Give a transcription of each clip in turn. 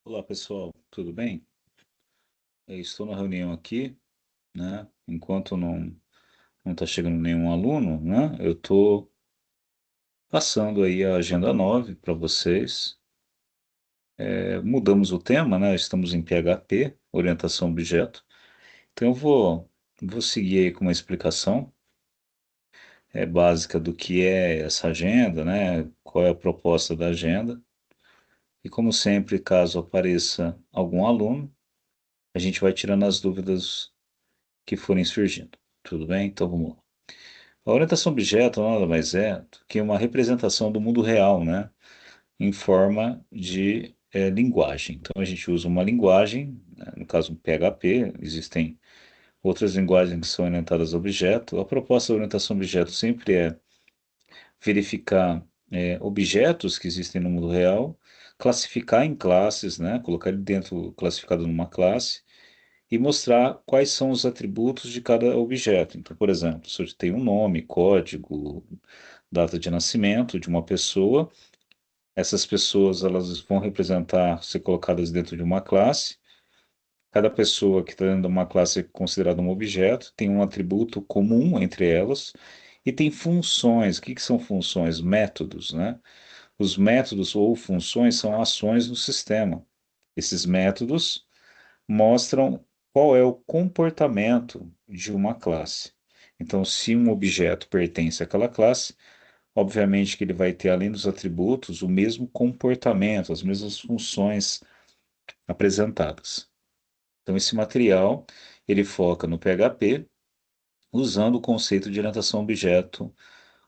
Olá pessoal, tudo bem? Estou na reunião aqui, né? Enquanto não está chegando nenhum aluno, né? Eu estou passando aí a agenda 9 para vocês. Mudamos o tema, né? Estamos em PHP, orientação objeto. Então eu vou seguir aí com uma explicação básica do que é essa agenda, né? Qual é a proposta da agenda. E como sempre, caso apareça algum aluno, a gente vai tirando as dúvidas que forem surgindo. Tudo bem? Então vamos lá. A orientação objeto nada mais é do que uma representação do mundo real, né? Em forma de linguagem. Então a gente usa uma linguagem, né? No caso PHP, existem outras linguagens que são orientadas a objeto. A proposta da orientação objeto sempre é verificar objetos que existem no mundo real, classificar em classes, né? Colocar ele dentro, classificado numa classe e mostrar quais são os atributos de cada objeto. Então, por exemplo, se eu tenho um nome, código, data de nascimento de uma pessoa, essas pessoas elas vão representar, ser colocadas dentro de uma classe. Cada pessoa que está dentro de uma classe é considerada um objeto, tem um atributo comum entre elas e tem funções. O que que são funções? Métodos, né? Os métodos ou funções são ações no sistema. Esses métodos mostram qual é o comportamento de uma classe. Então, se um objeto pertence àquela classe, obviamente que ele vai ter, além dos atributos, o mesmo comportamento, as mesmas funções apresentadas. Então, esse material, ele foca no PHP, usando o conceito de orientação a objeto,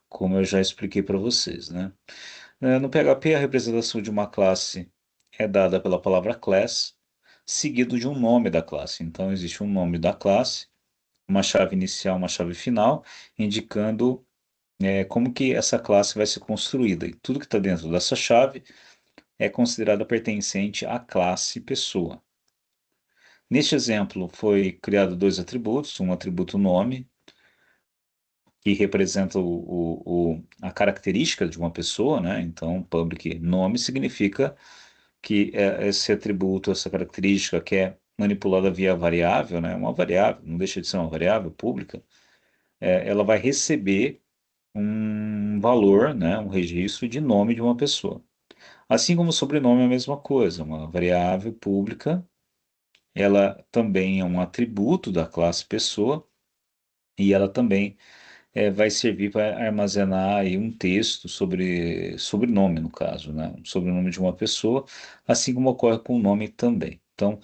como eu já expliquei para vocês, né? No PHP, a representação de uma classe é dada pela palavra class, seguido de um nome da classe. Então, existe um nome da classe, uma chave inicial, uma chave final, indicando como que essa classe vai ser construída. E tudo que está dentro dessa chave é considerado pertencente à classe pessoa. Neste exemplo, foi criado dois atributos, um atributo nome, que representa a característica de uma pessoa, né? Então, public nome significa que esse atributo, essa característica que é manipulada via variável, né? Uma variável, não deixa de ser uma variável pública, ela vai receber um valor, né? Um registro de nome de uma pessoa. Assim como o sobrenome é a mesma coisa, uma variável pública, ela também é um atributo da classe pessoa e ela também vai servir para armazenar aí um texto sobre sobrenome, no caso, né? Sobrenome de uma pessoa, assim como ocorre com o nome também. Então,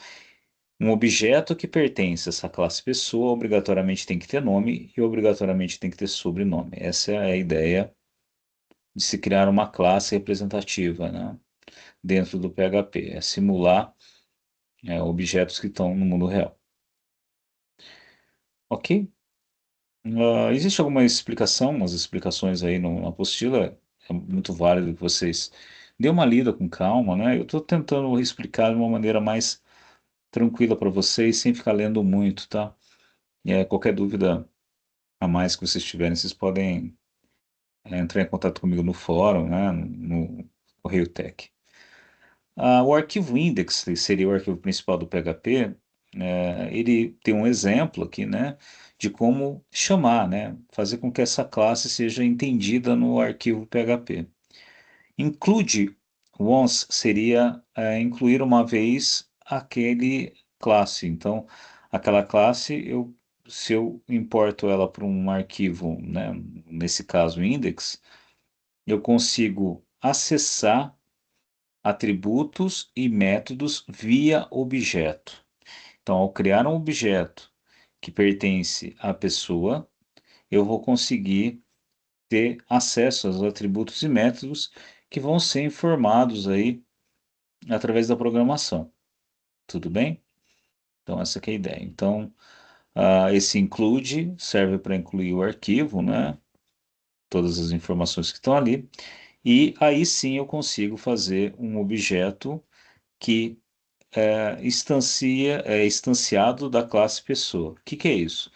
um objeto que pertence a essa classe pessoa obrigatoriamente tem que ter nome e obrigatoriamente tem que ter sobrenome. Essa é a ideia de se criar uma classe representativa, né? Dentro do PHP, é simular objetos que estão no mundo real. Ok? Existe alguma explicação, umas explicações aí na apostila? É muito válido que vocês dêem uma lida com calma, né? Eu estou tentando explicar de uma maneira mais tranquila para vocês, sem ficar lendo muito, tá? Qualquer dúvida a mais que vocês tiverem, vocês podem entrar em contato comigo no fórum, né? No Correio Tech. O arquivo index, que seria o arquivo principal do PHP, ele tem um exemplo aqui, né, de como chamar, né, fazer com que essa classe seja entendida no arquivo PHP. Include once seria incluir uma vez aquele classe. Então, aquela classe, se eu importo ela para um arquivo, né, nesse caso index, eu consigo acessar atributos e métodos via objeto. Então, ao criar um objeto que pertence à pessoa, eu vou conseguir ter acesso aos atributos e métodos que vão ser informados aí através da programação. Tudo bem? Então, essa que é a ideia. Então, esse include serve para incluir o arquivo, né? Todas as informações que estão ali. E aí sim eu consigo fazer um objeto que é instanciado da classe pessoa. O que que é isso?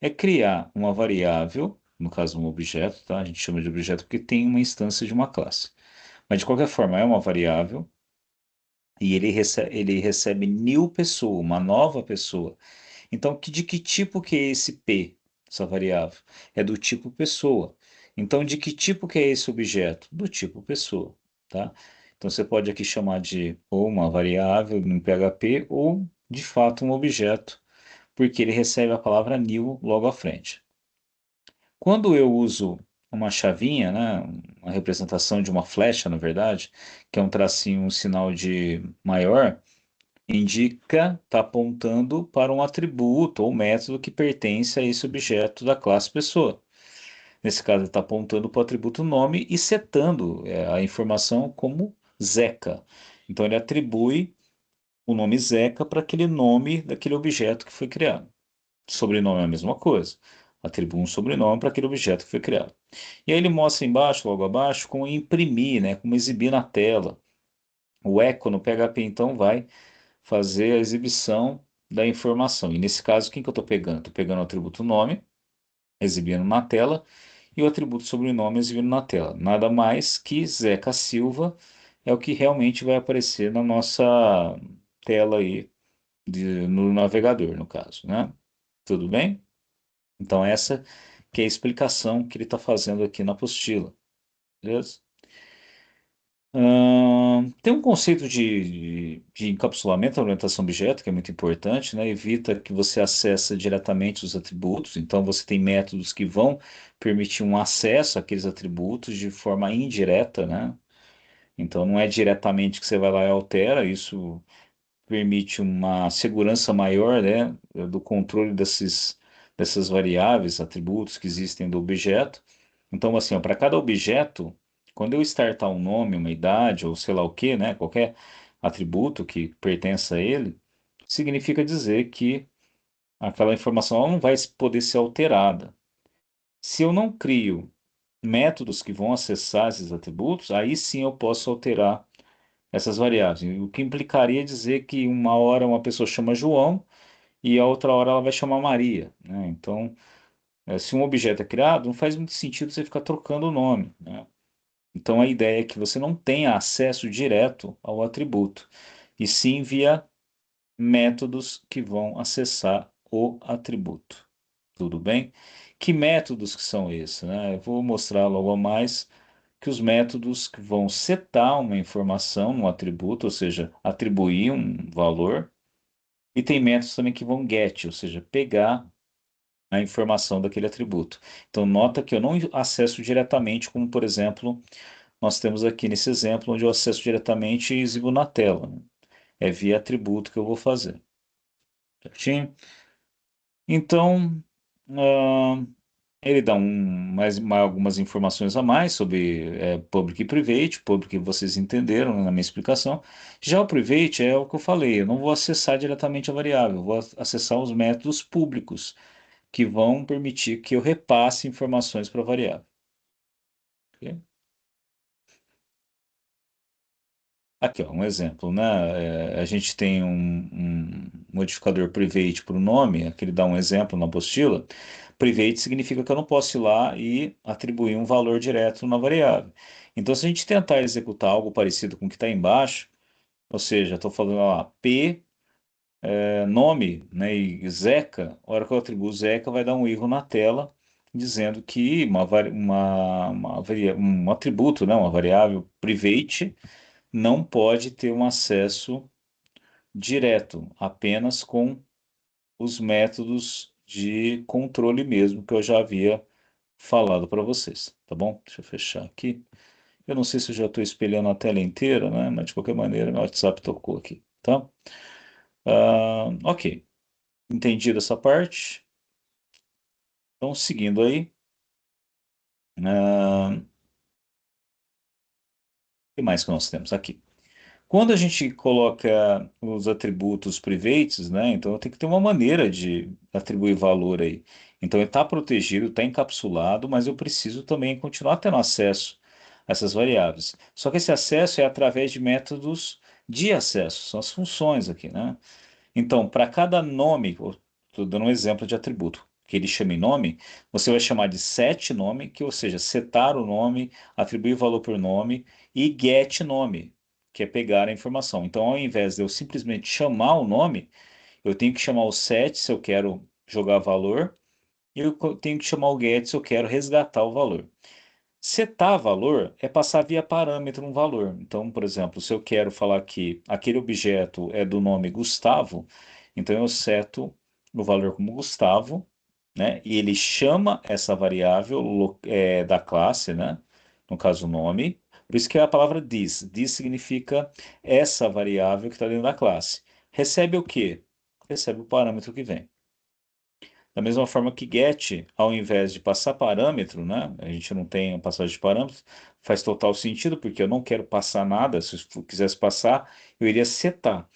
É criar uma variável, no caso um objeto, tá? A gente chama de objeto porque tem uma instância de uma classe. Mas de qualquer forma é uma variável E ele recebe new pessoa, uma nova pessoa. Então, de que tipo que é esse P, essa variável? É do tipo pessoa. Então, de que tipo que é esse objeto? Do tipo pessoa, tá? Então, você pode aqui chamar de ou uma variável no PHP ou, de fato, um objeto, porque ele recebe a palavra new logo à frente. Quando eu uso uma chavinha, né, uma representação de uma flecha, na verdade, que é um tracinho, um sinal de maior, indica, está apontando para um atributo ou método que pertence a esse objeto da classe pessoa. Nesse caso, ele está apontando para o atributo nome e setando a informação como Zeca. Então, ele atribui o nome Zeca para aquele nome daquele objeto que foi criado. Sobrenome é a mesma coisa. Atribui um sobrenome para aquele objeto que foi criado. E aí ele mostra embaixo, logo abaixo, como imprimir, né, como exibir na tela. O echo no PHP, então, vai fazer a exibição da informação. E nesse caso, quem que eu estou pegando? Estou pegando o atributo nome, exibindo na tela, e o atributo sobrenome exibindo na tela. Nada mais que Zeca Silva é o que realmente vai aparecer na nossa tela aí, no navegador, no caso, né? Tudo bem? Então, essa que é a explicação que ele está fazendo aqui na apostila, beleza? Tem um conceito de encapsulamento da orientação objeto, que é muito importante, né? Evita que você acesse diretamente os atributos, então você tem métodos que vão permitir um acesso àqueles atributos de forma indireta, né? Então não é diretamente que você vai lá e altera, isso permite uma segurança maior, né, do controle dessas variáveis, atributos que existem do objeto. Então, assim, para cada objeto, quando eu startar um nome, uma idade, ou sei lá o que, né, qualquer atributo que pertença a ele, significa dizer que aquela informação ela não vai poder ser alterada. Se eu não crio métodos que vão acessar esses atributos, aí sim eu posso alterar essas variáveis. O que implicaria dizer que uma hora uma pessoa chama João e a outra hora ela vai chamar Maria, né? Então, se um objeto é criado, não faz muito sentido você ficar trocando o nome, né? Então, a ideia é que você não tenha acesso direto ao atributo, e sim via métodos que vão acessar o atributo. Tudo bem? Que métodos que são esses, né? Eu vou mostrar logo a mais que os métodos que vão setar uma informação no atributo, ou seja, atribuir um valor, e tem métodos também que vão get, ou seja, pegar a informação daquele atributo. Então, nota que eu não acesso diretamente, como por exemplo, nós temos aqui nesse exemplo, onde eu acesso diretamente e exibo na tela, né? É via atributo que eu vou fazer. Certinho? Então, ah, ele dá algumas informações a mais sobre public e private, public vocês entenderam, né, na minha explicação. Já o private é o que eu falei, eu não vou acessar diretamente a variável, eu vou acessar os métodos públicos que vão permitir que eu repasse informações para a variável. Ok? Aqui, ó, um exemplo, né? A gente tem um modificador private para o nome, aqui ele dá um exemplo na apostila. Private significa que eu não posso ir lá e atribuir um valor direto na variável. Então, se a gente tentar executar algo parecido com o que está embaixo, ou seja, estou falando lá, P, nome, né, e Zeca, a hora que eu atribuo Zeca, vai dar um erro na tela, dizendo que um atributo, né, uma variável private, não pode ter um acesso direto, apenas com os métodos de controle mesmo que eu já havia falado para vocês, tá bom? Deixa eu fechar aqui. Eu não sei se eu já estou espelhando a tela inteira, né? Mas de qualquer maneira, meu WhatsApp tocou aqui, tá? Ok, entendido essa parte. Então, seguindo aí, o que mais que nós temos aqui? Quando a gente coloca os atributos privates, né? Então tem que ter uma maneira de atribuir valor aí. Então ele está protegido, está encapsulado, mas eu preciso também continuar tendo acesso a essas variáveis. Só que esse acesso é através de métodos de acesso, são as funções aqui, né? Então, para cada nome, estou dando um exemplo de atributo, que ele chama em nome, você vai chamar de set nome, que ou seja, setar o nome, atribuir valor por nome, e get nome. que é pegar a informação. Então, ao invés de eu simplesmente chamar o nome, eu tenho que chamar o set se eu quero jogar valor, e eu tenho que chamar o get se eu quero resgatar o valor. Setar valor é passar via parâmetro um valor. Então, por exemplo, se eu quero falar que aquele objeto é do nome Gustavo, então eu seto o valor como Gustavo, né? E ele chama essa variável da classe, né? No caso, o nome. Por isso que é a palavra this. This significa essa variável que está dentro da classe. Recebe o quê? Recebe o parâmetro que vem. Da mesma forma que get, ao invés de passar parâmetro, né? A gente não tem a passagem de parâmetros, faz total sentido, porque eu não quero passar nada. Se eu quisesse passar, eu iria setar.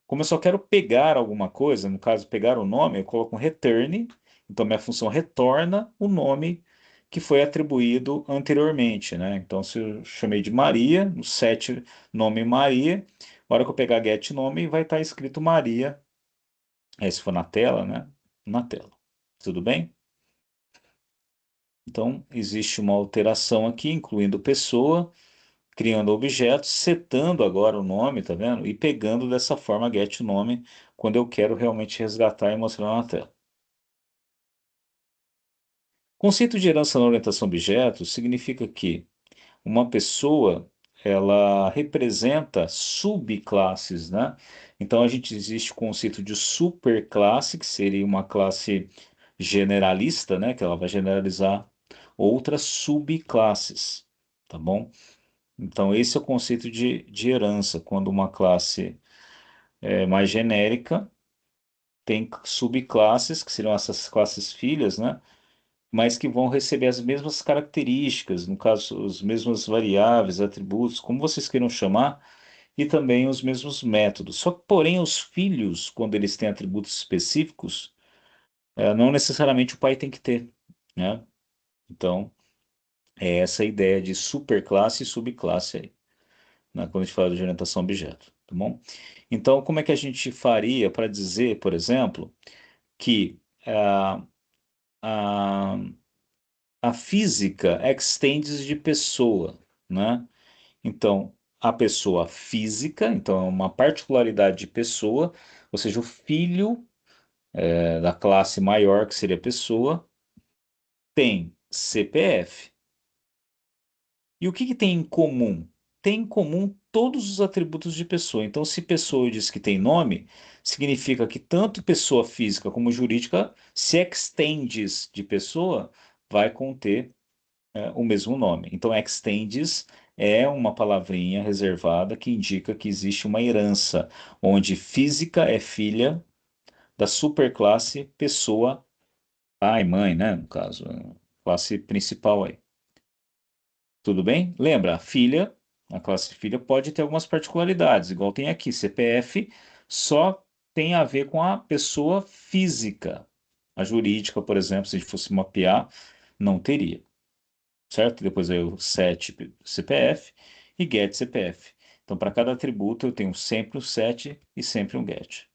Como eu só quero pegar alguma coisa, no caso, pegar o nome, eu coloco um return. Então, minha função retorna o nome que foi atribuído anteriormente, né? Então, se eu chamei de Maria, no set nome Maria, na hora que eu pegar get nome, vai estar escrito Maria. Aí, se for na tela, né? Na tela. Tudo bem? Então, existe uma alteração aqui, incluindo pessoa, criando objetos, setando agora o nome, tá vendo? E pegando dessa forma get nome quando eu quero realmente resgatar e mostrar na tela. Conceito de herança na orientação a objetos significa que uma pessoa ela representa subclasses, né? Então a gente existe o conceito de superclasse, que seria uma classe generalista, né? Que ela vai generalizar outras subclasses, tá bom? Então esse é o conceito de herança, quando uma classe é mais genérica tem subclasses, que seriam essas classes filhas, né? Mas que vão receber as mesmas características, no caso, as mesmas variáveis, atributos, como vocês queiram chamar, e também os mesmos métodos. Só que, porém, os filhos, quando eles têm atributos específicos, não necessariamente o pai tem que ter, né? Então, é essa a ideia de superclasse e subclasse aí, né? Quando a gente fala de orientação a objeto, tá bom? Então, como é que a gente faria para dizer, por exemplo, que a, a física extende de pessoa, né? Então, a pessoa física, então é uma particularidade de pessoa, ou seja, o filho da classe maior, que seria pessoa, tem CPF. E o que que tem em comum? Tem em comum todos os atributos de pessoa. Então, se pessoa diz que tem nome, significa que tanto pessoa física como jurídica, se extendes de pessoa, vai conter o mesmo nome. Então, extends é uma palavrinha reservada que indica que existe uma herança, onde física é filha da superclasse pessoa, pai, mãe, né? No caso, classe principal aí. Tudo bem? Lembra, a filha, a classe filha pode ter algumas particularidades, igual tem aqui, CPF só tem a ver com a pessoa física. A jurídica, por exemplo, se a gente fosse mapear, não teria. Certo? Depois veio o set CPF e get CPF. Então, para cada atributo, eu tenho sempre um set e sempre um get.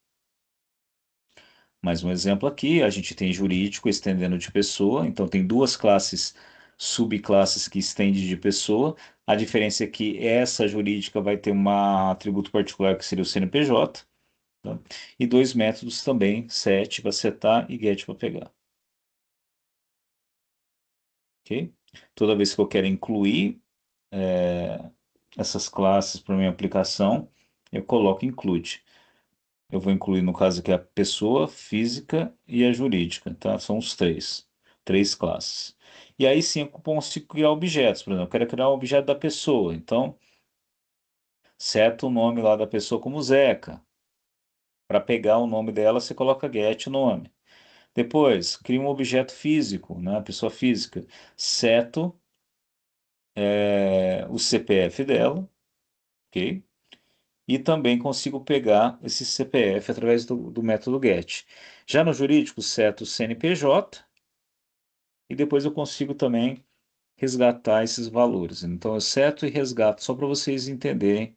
Mais um exemplo aqui, a gente tem jurídico estendendo de pessoa, então tem duas classes, subclasses que estende de pessoa. A diferença é que essa jurídica vai ter um atributo particular que seria o CNPJ, tá? E dois métodos também, set para setar e get para pegar. Ok? Toda vez que eu quero incluir essas classes para minha aplicação, eu coloco include. Eu vou incluir, no caso aqui, a pessoa física e a jurídica, tá? São os três classes. E aí sim eu consigo criar objetos, por exemplo, eu quero criar um objeto da pessoa, então seta o nome lá da pessoa como Zeca. Para pegar o nome dela, você coloca get nome. Depois, cria um objeto físico, né? Pessoa física. Seto o CPF dela, ok? E também consigo pegar esse CPF através do método GET. Já no jurídico, seto o CNPJ e depois eu consigo também resgatar esses valores. Então eu seto e resgato só para vocês entenderem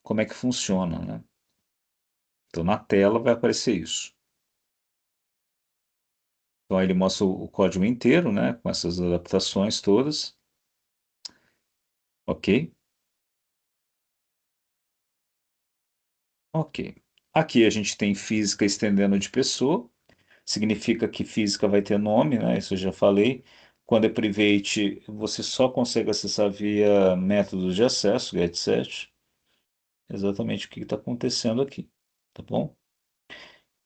como é que funciona, né? Então na tela vai aparecer isso. Então aí ele mostra o código inteiro, né? Com essas adaptações todas, ok? Ok. Aqui a gente tem física estendendo de pessoa, significa que física vai ter nome, né? Isso eu já falei. Quando é private, você só consegue acessar via métodos de acesso, getset. Exatamente o que está acontecendo aqui, tá bom?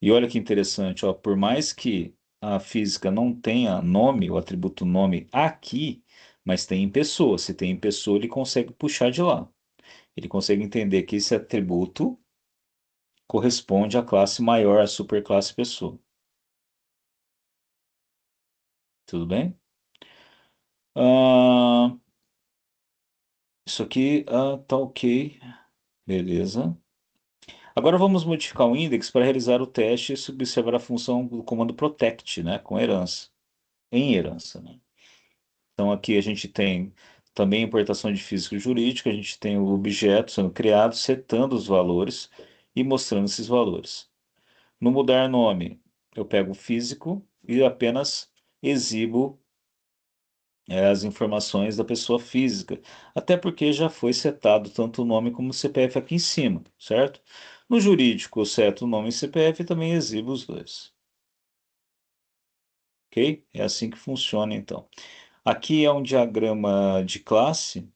E olha que interessante, ó, por mais que a física não tenha nome, o atributo nome aqui, mas tem em pessoa. Se tem em pessoa, ele consegue puxar de lá. Ele consegue entender que esse atributo corresponde à classe maior, à superclasse pessoa. Tudo bem? Ah, isso aqui tá ok, beleza. Agora vamos modificar o index para realizar o teste e observar a função do comando protect, né, com herança, em herança, né? Então aqui a gente tem também a importação de físico e jurídico, a gente tem o objeto sendo criado, setando os valores e mostrando esses valores. No mudar nome, eu pego o físico e apenas exibo as informações da pessoa física, até porque já foi setado tanto o nome como o CPF aqui em cima, certo? No jurídico, eu seto o nome e CPF e também exibo os dois, ok? É assim que funciona então. Aqui é um diagrama de classe.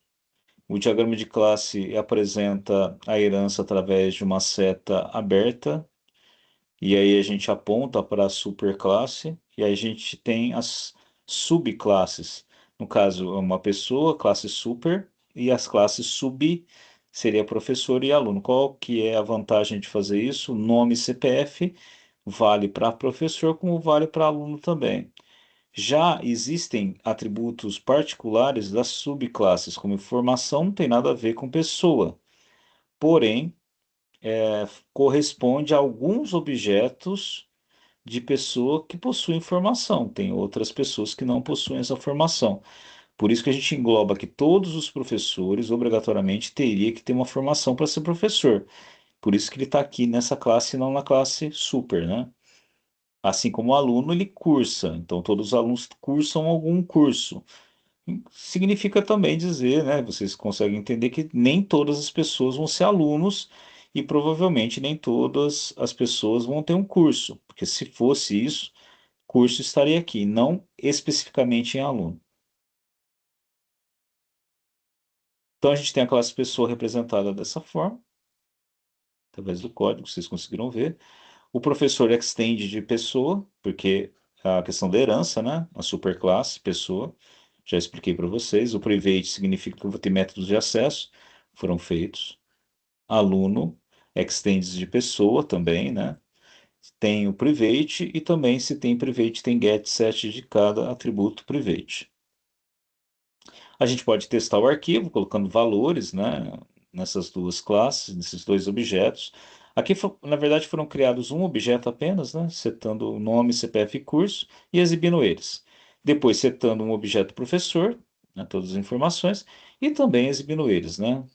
O diagrama de classe apresenta a herança através de uma seta aberta, e aí a gente aponta para a superclasse, e aí a gente tem as subclasses. No caso, é uma pessoa, classe super, e as classes sub seria professor e aluno. Qual que é a vantagem de fazer isso? Nome e CPF vale para professor como vale para aluno também. Já existem atributos particulares das subclasses, como informação, não tem nada a ver com pessoa, porém, corresponde a alguns objetos de pessoa que possuem informação. Tem outras pessoas que não possuem essa formação. Por isso que a gente engloba que todos os professores, obrigatoriamente, teria que ter uma formação para ser professor. Por isso que ele está aqui nessa classe e não na classe super, né? Assim como o aluno, ele cursa. Então, todos os alunos cursam algum curso. Significa também dizer, né? Vocês conseguem entender que nem todas as pessoas vão ser alunos e provavelmente nem todas as pessoas vão ter um curso, porque se fosse isso, curso estaria aqui, não especificamente em aluno. Então a gente tem a classe pessoa representada dessa forma, através do código, vocês conseguiram ver. O professor extende de pessoa, porque a questão da herança, né? A superclasse, pessoa, já expliquei para vocês. O private significa que eu vou ter métodos de acesso, foram feitos. Aluno, extends de pessoa também, né? Tem o private e também se tem private tem get set de cada atributo private. A gente pode testar o arquivo colocando valores, né, nessas duas classes, nesses dois objetos. Aqui, na verdade, foram criados um objeto apenas, né, setando o nome, CPF e curso e exibindo eles. Depois, setando um objeto professor, né, todas as informações, e também exibindo eles, né?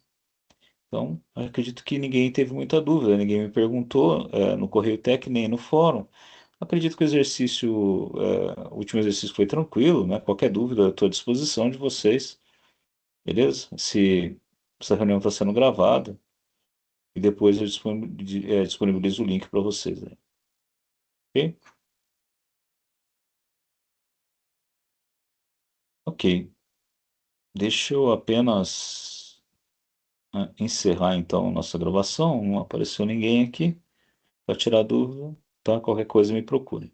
Então, acredito que ninguém teve muita dúvida, ninguém me perguntou, no Correio Tech nem no fórum. Acredito que o exercício, o último exercício foi tranquilo, né? Qualquer dúvida, eu estou à disposição de vocês. Beleza? Se essa reunião está sendo gravada e depois eu disponibilizo o link para vocês, né? Ok? Ok. Deixa eu apenas encerrar então a nossa gravação. Não apareceu ninguém aqui para tirar dúvida, tá? Qualquer coisa me procure.